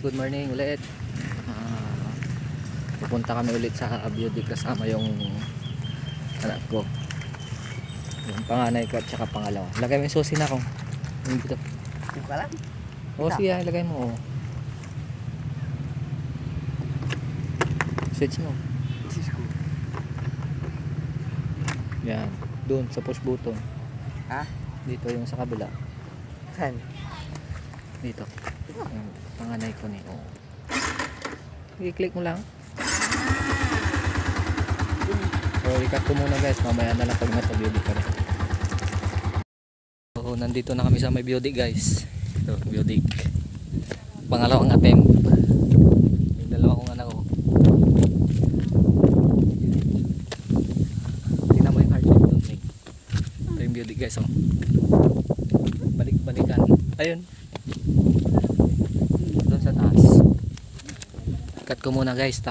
good morning ulit. Pupunta kami ulit sa beauty kasama yung anak ko, yung panganay ko at saka pangalawa. Lagay mo yung susi na ko dito. Dito ka lang? Oo, sige, ilagay mo. Switch mo. Yan, doon sa push button. Ha? Dito yung sa kabila. Saan? Dito. Yung panganay ko ni. Oh. I-click mo lang. So, i-cut ko muna guys. Mamaya na lang pag nasa beauty ka rin. So, nandito na kami sa may beauty guys. Ito, beauty. Pangalawang attempt. Yung dalawa kong anak ko. Tingnan mo yung heart rate doon. Ito yung beauty guys. Oh. Balik-balikan. Ayun. Doon sa taas. Cut ko muna guys.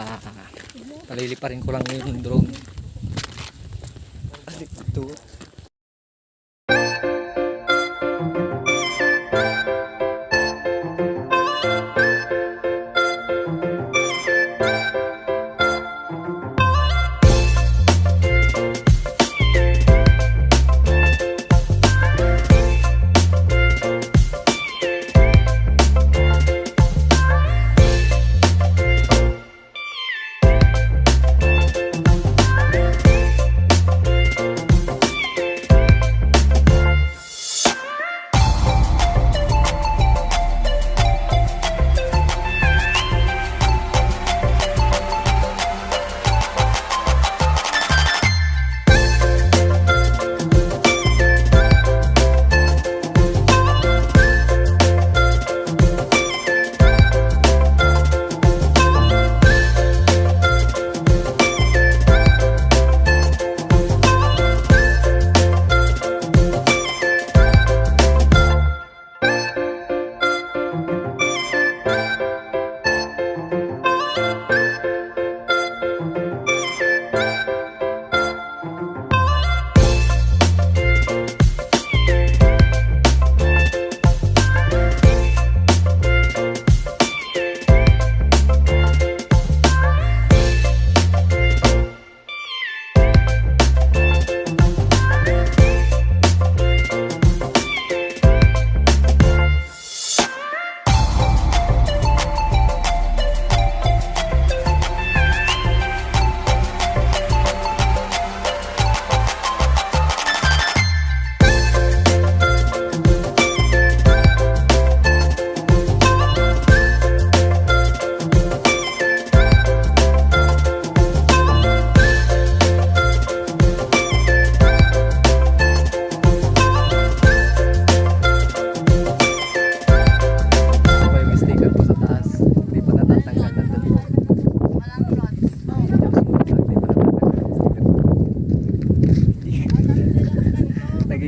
Paliliparin ko lang yung drone. Ito.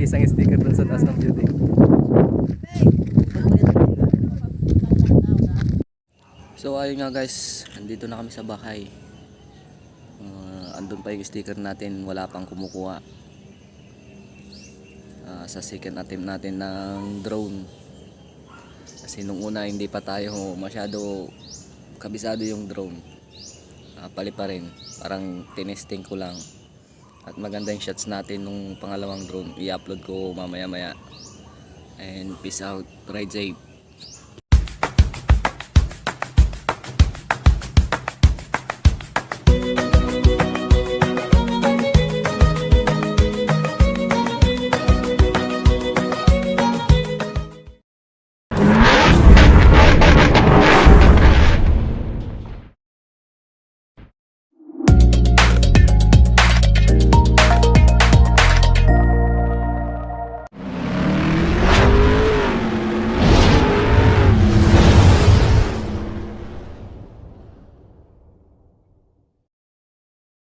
Isang sticker dun sa taas ng beauty. So ayun nga guys, nandito na kami sa bahay. Andun pa yung sticker natin, wala pang kumukuha. Sa second attempt natin ng drone. Kasi nung una hindi pa tayo masyado kabisado yung drone. Pali pa rin, parang tinesting ko lang. At maganda yung shots natin nung pangalawang drone. I-upload ko mamaya maya. And peace out. Ride safe.